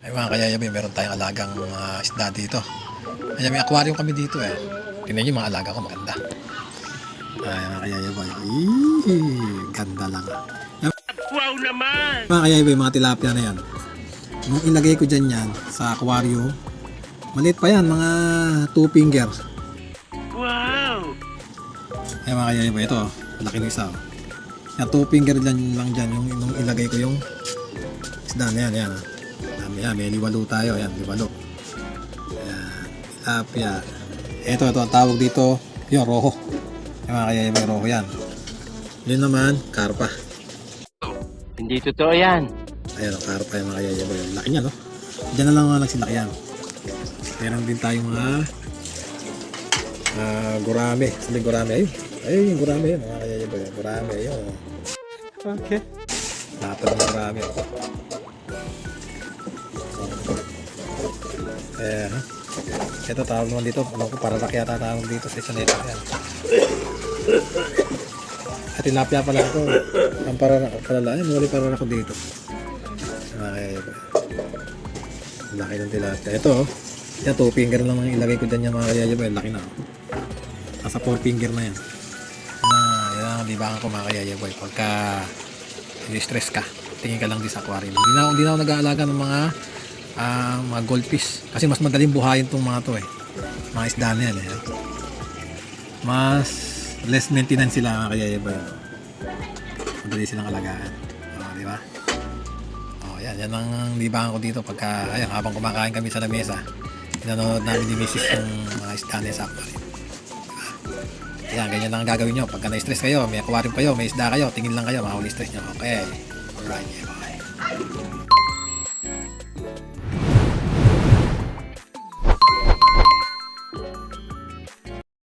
Ay mga kayayabi, meron tayong alagang isda dito. Ay, may aquarium kami dito eh. Tingnan niyo yung mga alaga ko, maganda. Ay mga kayayabi, ganda lang. Wow naman! Mga kayayabi, mga tilapia na yan. Nung ilagay ko dyan yan sa aquarium, maliit pa yan, mga 2 fingers. Wow! Ay mga kayayabi, ito, laki ng isa. Yan, 2 finger lang dyan, yung ilagay ko yung isda na yan, yan. Yan, may liwalo tayo. Yan, liwalo. Yan, tilapia. Ito, ang tawag dito, yung roho. Yung mga kaya may roho yan. Yun naman, karpa. Hindi totoo yan. Ayan, karpa yung mga kaya yung laki niya, no? Diyan na lang mga nagsilaki yan. Meron din tayong mga gurame. Sabi gurame, ayun. Ayun yung gurame yun, mga kaya yung gurame, ayun. Okay. Lahat ng gurame. Ito tawag naman dito, alam ko para laki yata tawag dito sa isang ito. At tilapia pala ako, ang paralaan, wali para ako dito. Laki ng tilapia. Ito, yan 2 finger lang ang ilagay ko dyan yung mga kayayabay, laki na. Nasa 4 finger na yan. Yan ang libangan ko mga kayayabay. Pagka stress ka, tingin ka lang din sa aquarium. Hindi na ako nag-aalaga ng mga goldfish kasi mas madaling buhayin tong mga to eh, mga isda na yan eh. Mas less maintenance sila mga kaya ba, madali silang alagaan, di ba? Yan ang libangan ko dito pagka ayan, habang kumakain kami sa lamesa, pinanonood namin ni Mrs. yung mga isda na sa aquarium, diba? Yan, ganyan lang ang gagawin nyo pagka na-stress kayo, may aquarium kayo, may isda kayo, tingin lang kayo, mahuli stress nyo. Okay, alright, bye.